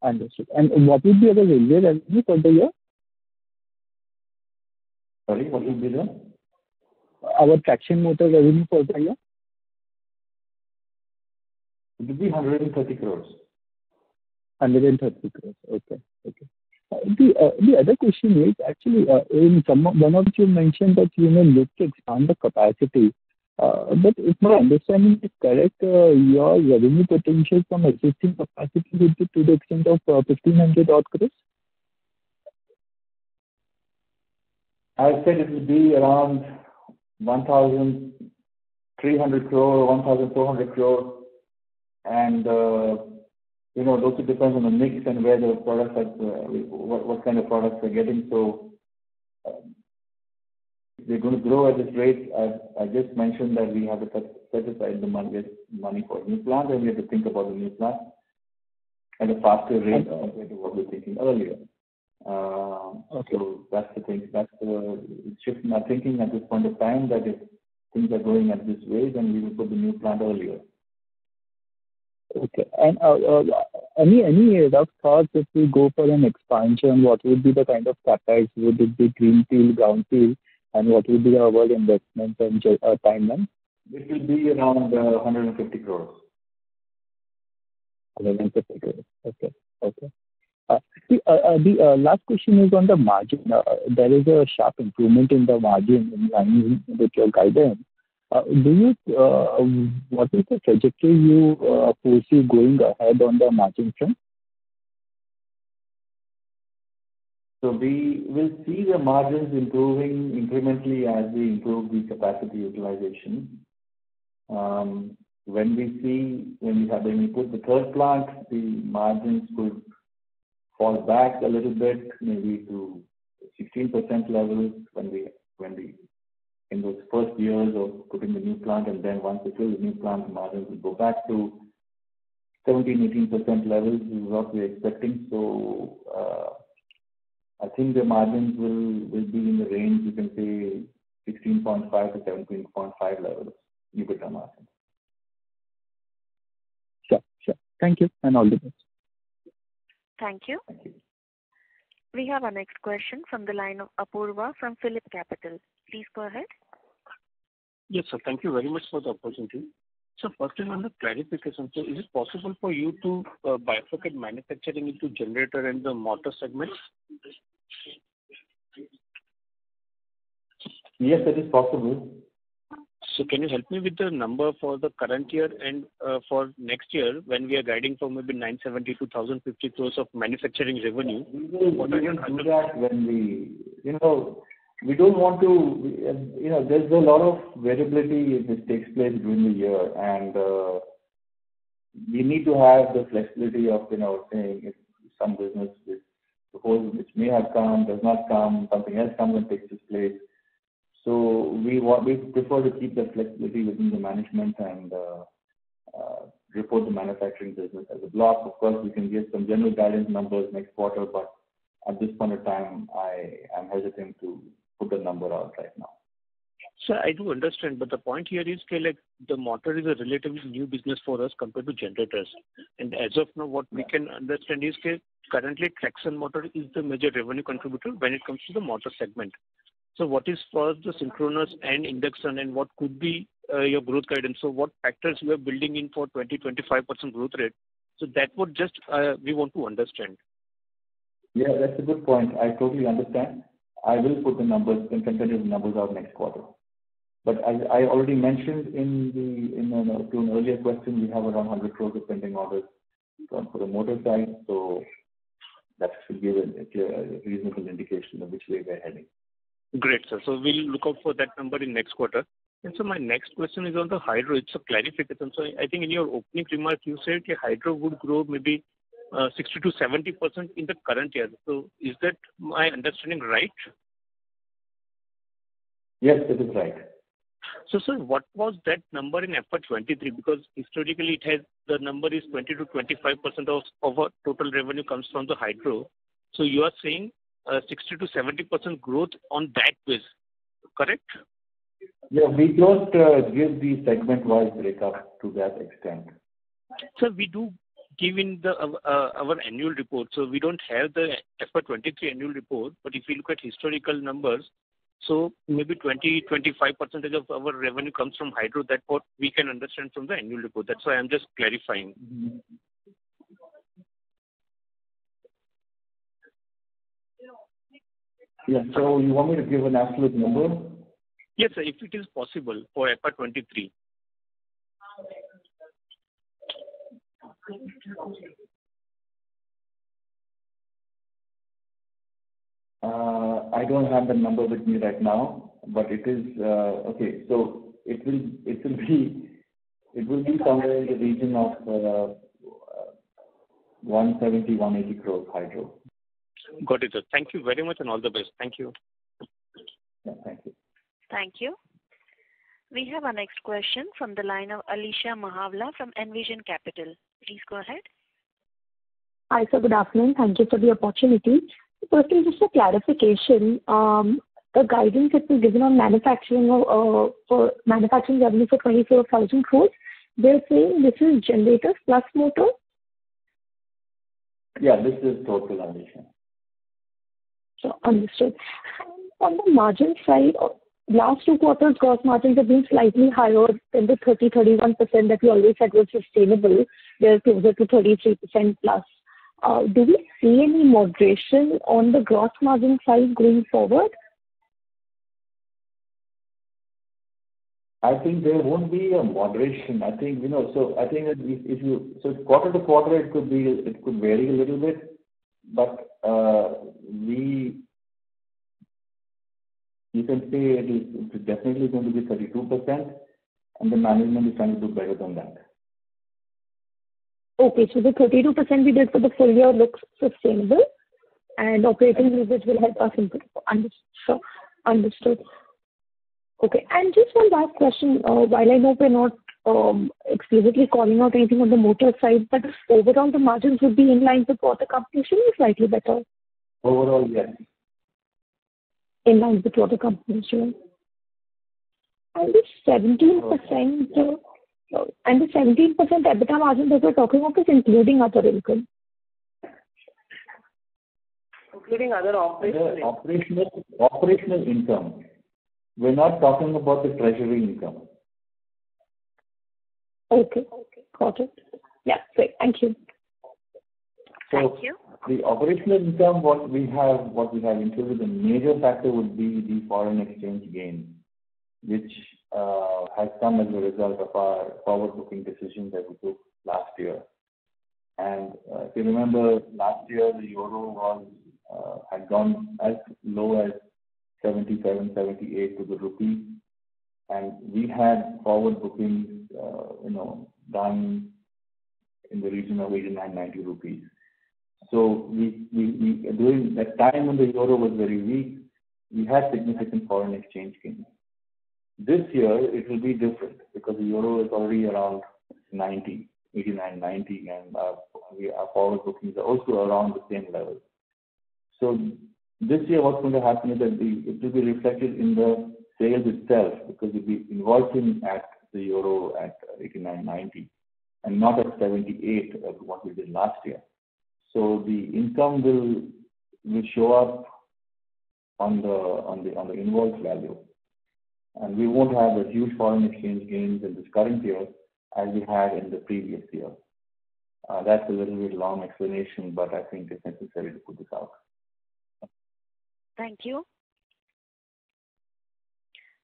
Understood. And what would be our railway revenue for the year? Sorry, what would be the? Our traction motor revenue for the year? It would be 130 crores. 130 crores. Okay. The other question is actually in one of you mentioned that you may look to expand the capacity. But if my understanding is correct, your revenue potential from existing capacity would be to the extent of 1,500 odd crores? I said it would be around 1,300 crore, 1,400 crore. And it also depends on the mix and where the products are, what kind of products we're getting. So we're going to grow at this rate. I just mentioned that we have to set aside the money for a new plant, and we have to think about the new plant at a faster rate compared to what we were thinking earlier. Okay. So that's the thing. That's the shift in our thinking at this point of time, that if things are going at this way, then we will put the new plant earlier. Okay. And any rough thoughts if we go for an expansion, what would be the kind of CapEx? Would it be greenfield, brownfield, and what would be our investment and timeline? It will be around 150 crores. 150 crores. Okay. The last question is on the margin. There is a sharp improvement in the margin in line with your guidance. What is the trajectory you foresee going ahead on the margin front? So we will see the margins improving incrementally as we improve the capacity utilization. When we put the third plant, the margins could fall back a little bit, maybe to 16% levels when we in those first years of putting the new plant, and then once we fill the new plant, the margins will go back to 17-18% levels is what we're expecting. So I think the margins will be in the range, you can say 16.5 to 17.5 levels, EBITDA margin. Sure. Thank you, and all the best. Thank you. We have our next question from the line of Apurva from Phillip Capital. Please go ahead. Yes, sir. Thank you very much for the opportunity. So first thing on the clarification, so is it possible for you to bifurcate manufacturing into generator and the motor segments? Yes, it is possible. So can you help me with the number for the current year and for next year when we are guiding for maybe 970 to 1,050 crores of manufacturing revenue? We will do that when we don't want to, there's a lot of variability which takes place during the year, and we need to have the flexibility of, saying if some business which may have come, does not come, something else comes and takes its place. So we prefer to keep that flexibility within the management and report the manufacturing business as a block. Of course, we can give some general guidance numbers next quarter, but at this point of time, I am hesitant to put a number out right now. Sir, I do understand, but the point here is like the motor is a relatively new business for us compared to generators. And as of now, what we can understand is currently traction motor is the major revenue contributor when it comes to the motor segment. So what is for the synchronous and induction, and what could be your growth guidance? So what factors you are building in for 20-25% growth rate? So that would just we want to understand. Yeah, that's a good point. I totally understand. I will put the numbers and continue the numbers out next quarter. But as I already mentioned to an earlier question, we have around 100 crores of pending orders for the motor side. So that should give a reasonable indication of which way we're heading. Great, sir. So we'll look out for that number in next quarter. And so my next question is on the hydro. It's a clarification. So I think in your opening remark, you said hydro would grow maybe 60 to 70% in the current year. So is that my understanding right? Yes, it is right. So, sir, what was that number in FY23? Because historically, the number is 20 to 25% of our total revenue comes from the hydro. So you are saying 60 to 70% growth on that base, correct? Yeah, we don't give the segment-wise breakup to that extent. So we do give in our annual report. So we don't have the FY23 annual report, but if you look at historical numbers, so maybe 20-25% of our revenue comes from hydro. That's what we can understand from the annual report. That's why I'm just clarifying. Mm-hmm. Yeah, so you want me to give an absolute number? Yes, sir, if it is possible for FY23. I don't have the number with me right now, but it is okay. So it will be somewhere in the region of 170-180 crores hydro. Got it, sir. Thank you very much and all the best. Thank you. Yeah, thank you. Thank you. We have our next question from the line of Alisha Mahavla from Envision Capital. Please go ahead. Hi, sir. Good afternoon. Thank you for the opportunity. Firstly, just a clarification. The guidance that was given on manufacturing for manufacturing revenue for 24,000 crores, they're saying this is generators plus motor? Yeah, this is total, Alisha. So, understood. On the margin side, last 2 quarters gross margins have been slightly higher than the 30-31% that we always said was sustainable. They're closer to 33% plus. Do we see any moderation on the gross margin side going forward? I think there won't be a moderation. I think so. I think that quarter to quarter it could vary a little bit, but you can say it is definitely going to be 32%, and the management is trying to do better than that. Okay, so the 32% we did for the full year looks sustainable, and operating leverage will help us improve. Understood. Okay, and just one last question. While I know we're not explicitly calling out anything on the motor side, but overall the margins would be in line with what the company should be, slightly better. Overall, yes. In line with what the company is doing. And the 17%. And the 17% EBITDA margin that we're talking about is including other income. Including other operational income. We're not talking about the treasury income. Okay. Got it. Yeah, great. Thank you. Thank you. The operational income, what we have included, the major factor would be the foreign exchange gain, which has come as a result of our forward booking decisions that we took last year. And if you remember, last year the euro had gone as low as 77, 78 to the rupee, and we had forward bookings, done in the region of 89, 90 rupees. So we during that time when the euro was very weak, we had significant foreign exchange gains. This year it will be different because the euro is already around 90, 89, 90, and our forward bookings are also around the same level. So this year what's going to happen is that it will be reflected in the sales itself because we'll be invoicing at the euro at 89, 90 and not at 78 of what we did last year. So the income will show up on the invoice value, and we won't have a huge foreign exchange gains in this current year as we had in the previous year. That's a little bit long explanation, but I think it's necessary to put this out. Thank you.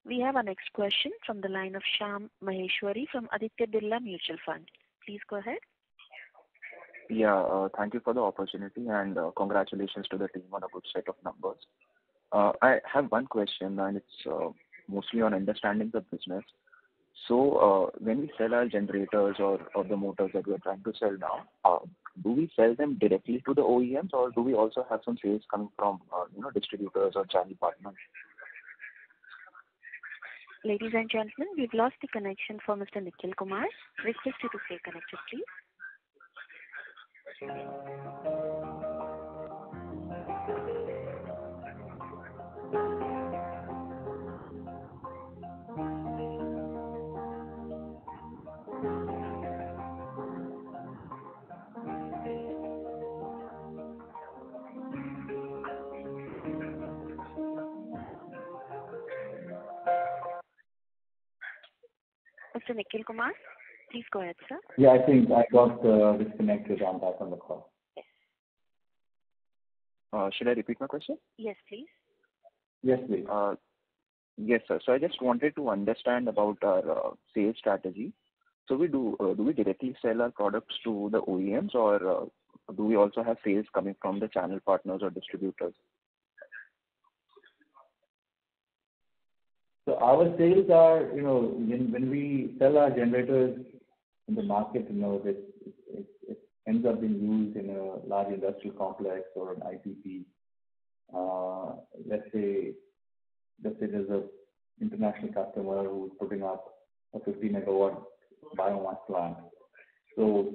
We have our next question from the line of Shyam Maheshwari from Aditya Birla Mutual Fund. Please go ahead. Yeah, thank you for the opportunity and congratulations to the team on a good set of numbers. I have one question, and it's mostly on understanding the business. So when we sell our generators or the motors that we are trying to sell now, do we sell them directly to the OEMs, or do we also have some sales coming from distributors or channel partners? Ladies and gentlemen, we've lost the connection for Mr. Nikhil Kumar. Request you to stay connected, please. Mr. Nikhil Kumar, please go ahead, sir. Yeah, I think I got disconnected. I'm back on the call. Should I repeat my question? Yes, please. Yes, please. Yes, sir. So I just wanted to understand about our sales strategy. So do we directly sell our products to the OEMs, or do we also have sales coming from the channel partners or distributors? So our sales are, when we sell our generators in the market, it ends up being used in a large industrial complex or an IPP. Let's say there's an international customer who's putting up a 50 megawatt biomass plant. So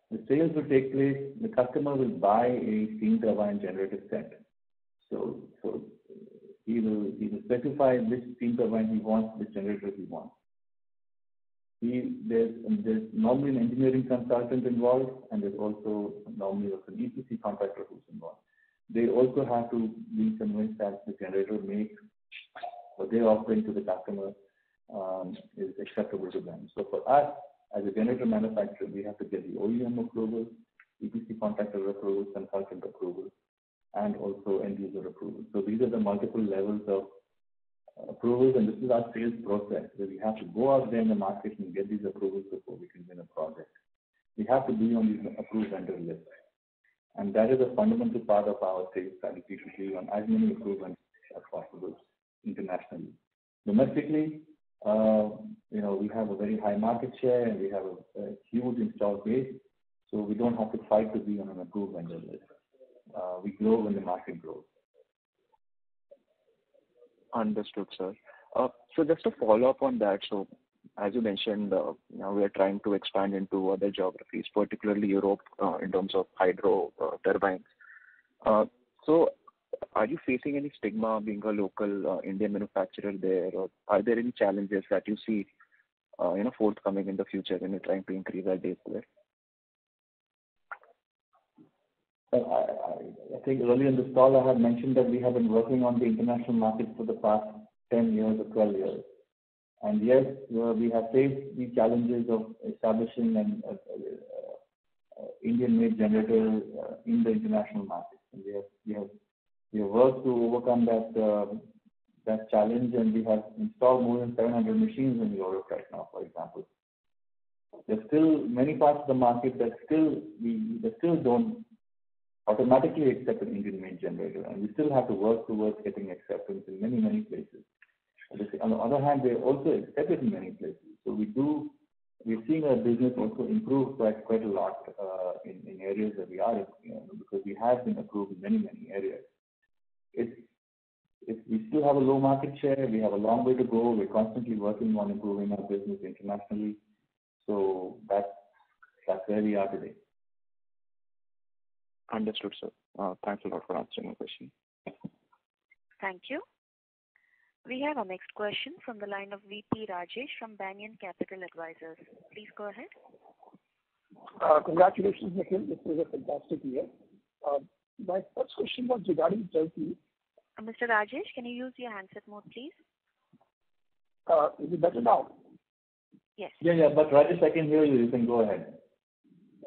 the sales will take place. The customer will buy a steam turbine generator set. So he will specify which steam turbine he wants, which generator he wants. There's normally an engineering consultant involved, and there's also normally an EPC contractor who's involved. They also have to be convinced that the generator makes what they're offering to the customer is acceptable to them. So for us, as a generator manufacturer, we have to get the OEM approval, EPC contractor approval, consultant approval, and also end user approval. So these are the multiple levels of approvals, and this is our sales process, where we have to go out there in the market and get these approvals before we can win a project. We have to be on these approved vendor lists. And that is a fundamental part of our sales strategy, to be on as many approved vendors as possible internationally. Domestically, we have a very high market share and we have a huge installed base, so we don't have to fight to be on an approved vendor list. We grow when the market grows. Understood, sir. So just to follow up on that, so as you mentioned, we are trying to expand into other geographies, particularly Europe, in terms of hydro turbines. So are you facing any stigma being a local Indian manufacturer there, or are there any challenges that you see forthcoming in the future when you're trying to increase our base there? I think earlier in this call I had mentioned that we have been working on the international market for the past 10 years or 12 years. And yes, we have faced the challenges of establishing an Indian-made generator in the international market. And we have worked to overcome that challenge, and we have installed more than 700 machines in Europe right now, for example. There's still many parts of the market that still don't automatically accept an Indian-made generator, and we still have to work towards getting acceptance in many, many places. On the other hand, they're also accepted in many places. So we're seeing our business also improve quite a lot in areas that we are, because we have been approved in many, many areas. We still have a low market share. We have a long way to go. We're constantly working on improving our business internationally. So that's where we are today. Understood, sir. Thanks a lot for answering my question. Thank you. We have our next question from the line of VP Rajesh from Banyan Capital Advisors. Please go ahead. Congratulations, Nikhil. This was a fantastic year. My first question was regarding Turkey. Mr. Rajesh, can you use your handset mode, please? Is it better now? Yes. Yeah, but Rajesh, I can hear you. You can go ahead.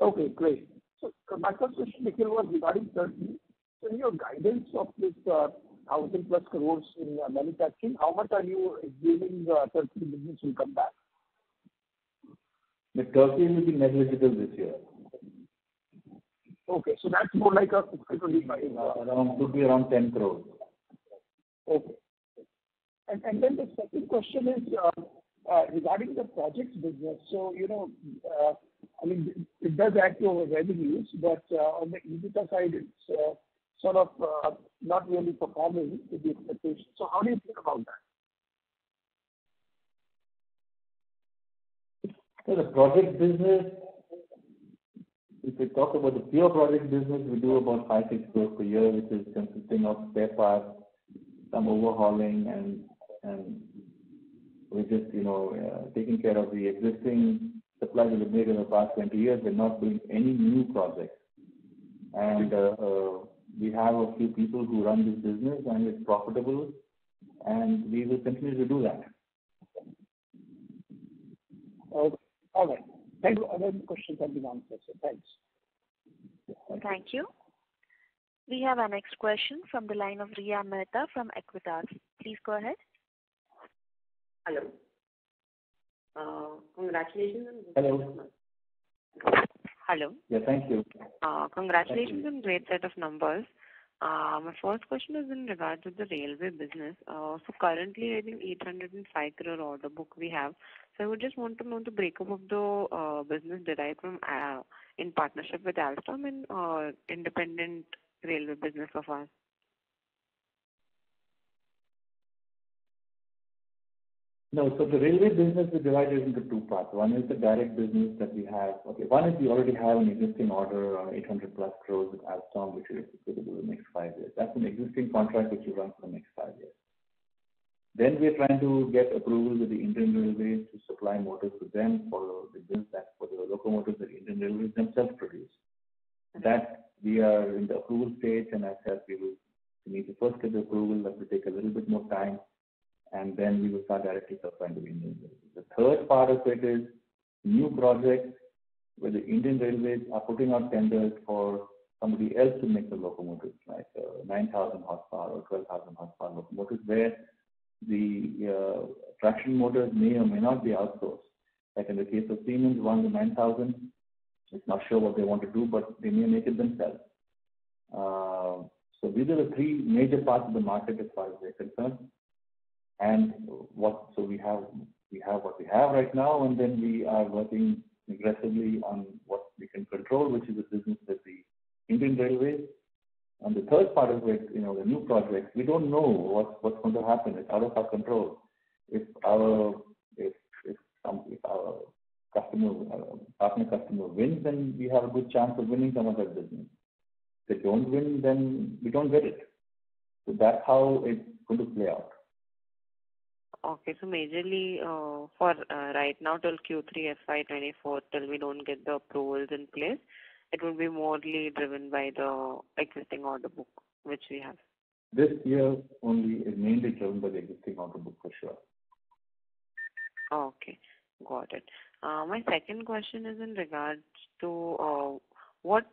Okay, great. So my first question, Nikhil, was regarding Turkey. So in your guidance of this 1,000 plus crores in manufacturing, how much are you assuming Turkey business will come back? The Turkey will be negligible this year. Okay, so that's more like a 25. Could be around 10 crores. Okay. And then the second question is regarding the projects business. So, I mean, it does add to our revenues, but on the EBITDA side, it's sort of not really performing to the expectation. So how do you think about that? So the project business, if we talk about the pure project business, we do about 5-6 crores per year, which is consisting of spare parts, some overhauling, and we're just, taking care of the existing supplies that we've made in the past 20 years. We're not doing any new projects. And we have a few people who run this business, and it's profitable, and we will continue to do that. Okay. All right. Thank you. Other questions have been answered, so thanks. Thank you. We have our next question from the line of Riya Mehta from Equitas. Please go ahead. Hello. Congratulations. Hello. Hello. Yeah, thank you. Congratulations on great set of numbers. My first question is in regard to the railway business. So currently, I think 805 crore order book we have. So I would just want to know the breakup of the business derived from in partnership with Alstom and independent railway business of ours. No, so the railway business is divided into two parts. One is the direct business that we have. Okay, one is we already have an existing order on 800 plus crores with Alstom, which is executable in the next 5 years. That's an existing contract which will run for the next 5 years. Then we're trying to get approval with the Indian Railways to supply motors to them for the business that for the locomotives that Indian Railways themselves produce. That we are in the approval stage, and as I said, we need to first get the approval. That will take a little bit more time, and then we will start directly supplying to the Indian Railways. The third part of it is new projects where the Indian Railways are putting out tenders for somebody else to make the locomotives, like 9,000 horsepower or 12,000 horsepower locomotives, where the traction motors may or may not be outsourced. Like in the case of Siemens, won the 9,000. It's not sure what they want to do, but they may make it themselves. So these are the three major parts of the market as far as they're concerned. And so we have what we have right now, and then we are working aggressively on what we can control, which is the business with the Indian Railways. And the third part of it, the new projects, we don't know what's going to happen. It's out of our control. If our partner customer wins, then we have a good chance of winning some of that business. If they don't win, then we don't get it. So that's how it's going to play out. Okay, so majorly for right now till Q3 FY24, till we don't get the approvals in place, it will be morely driven by the existing order book which we have. This year only is mainly driven by the existing order book for sure. Okay, got it. My second question is in regards to what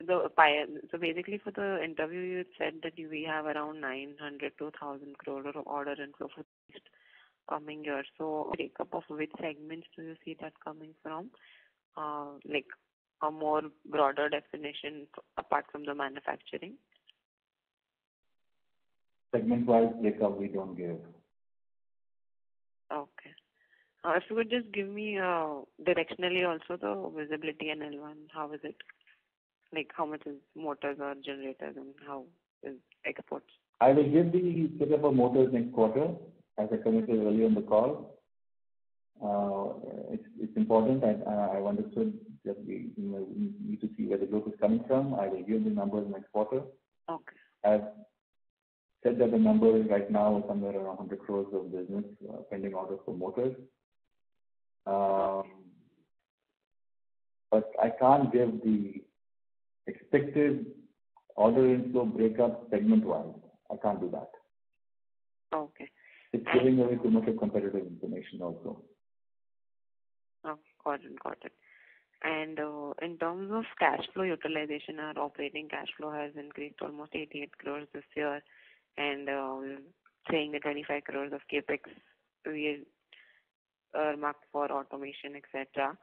so basically for the interview you had said that we have around 900 to 1,000 crore of order inflow for the coming year. So breakup of which segments do you see that coming from? Like a more broader definition apart from the manufacturing? Segment-wise breakup we don't give. Okay. If you could just give me directionally also the visibility and L1, how is it? Like how much is motors or generators and how is exports? I will give the setup of motors next quarter, as I committed earlier in the call. It's important. I understood that we need to see where the growth is coming from. I will give the numbers next quarter. Okay. I've said that the number is right now somewhere around 100 crores of business pending orders for motors. But I can't give the expected order inflow breakup segment-wise. I can't do that. Okay. It's giving away too much of competitive information also. Okay, got it. And in terms of cash flow utilization, our operating cash flow has increased almost 88 crores this year, and we're saying the 25 crores of capex we earmarked for automation, etc.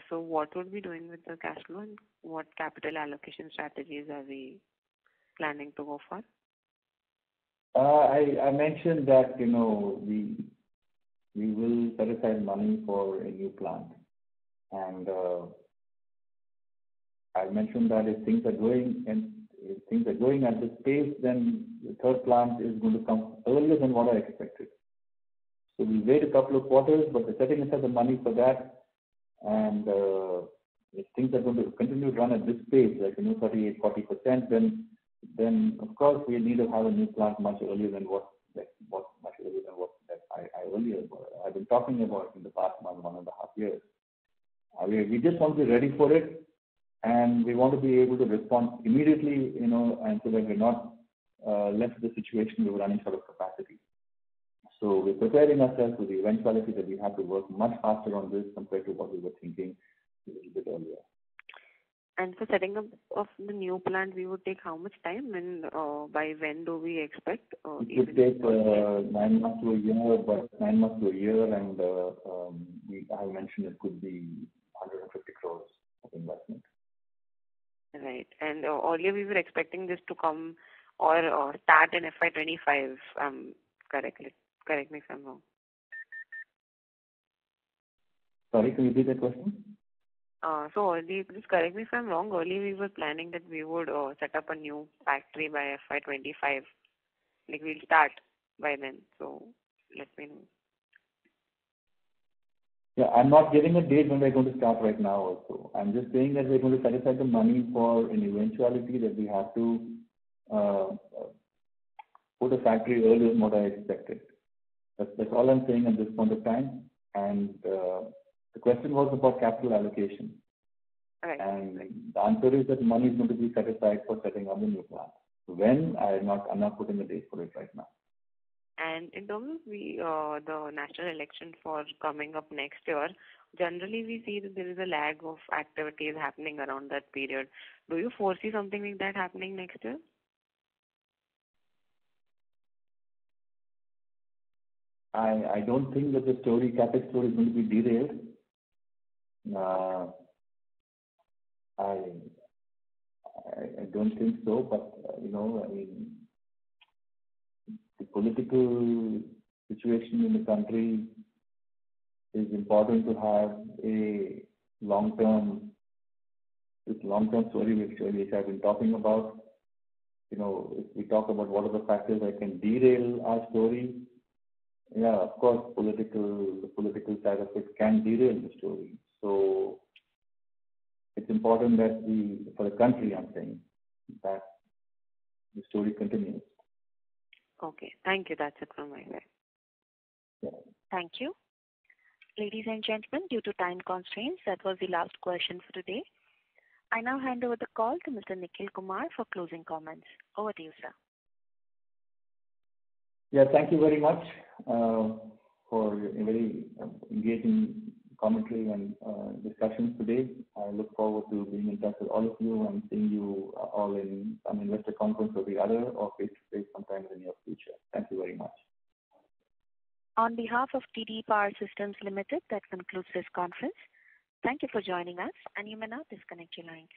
So what would we be doing with the cash flow, and what capital allocation strategies are we planning to go for? I mentioned that we will set aside money for a new plant, and I mentioned that if things are going at this pace, then the third plant is going to come earlier than what I expected. So we'll wait a couple of quarters, but we're setting aside the money for that. And if things are going to continue to run at this pace, like 38-40%, then of course we need to have a new plant much earlier than what I've been talking about in the past 1.5 years. We just want to be ready for it, and we want to be able to respond immediately, and so that we're not left in the situation where we're running short of capacity. So we're preparing ourselves for the eventuality that we have to work much faster on this compared to what we were thinking a little bit earlier. And for setting up of the new plant, we would take how much time, and by when do we expect? It could take 9 months to a year, but 9 months to a year, and I mentioned it could be 150 crores of investment. Right. And earlier we were expecting this to come or start in FY25. Correct me if I'm wrong. Sorry, can you repeat that question? So just correct me if I'm wrong. Earlier we were planning that we would set up a new factory by FY25. Like we'll start by then. So let me know. Yeah, I'm not giving a date when we're going to start right now also. I'm just saying that we're going to set aside the money for an eventuality that we have to put a factory earlier than what I expected. That's all I'm saying at this point of time. And the question was about capital allocation. Right. And the answer is that money is going to be set aside for setting up the new plant. When? I'm not putting a date for it right now. And in terms of the national election for coming up next year, generally we see that there is a lag of activities happening around that period. Do you foresee something like that happening next year? I don't think that the CapEx story is going to be derailed. I don't think so, but the political situation in the country is important to have a long-term story which I've been talking about. If we talk about what are the factors that can derail our story, yeah, of course, the political side of it can derail the story. So it's important that for the country, I'm saying, that the story continues. Okay, thank you. That's it from my side. Yeah. Thank you. Ladies and gentlemen, due to time constraints, that was the last question for today. I now hand over the call to Mr. Nikhil Kumar for closing comments. Over to you, sir. Yeah, thank you very much. for a very engaging commentary and discussions today. I look forward to being in touch with all of you and seeing you all in some investor conference or the other, or face-to-face sometime in the near future. Thank you very much. On behalf of TD Power Systems Limited, that concludes this conference. Thank you for joining us, and you may now disconnect your lines.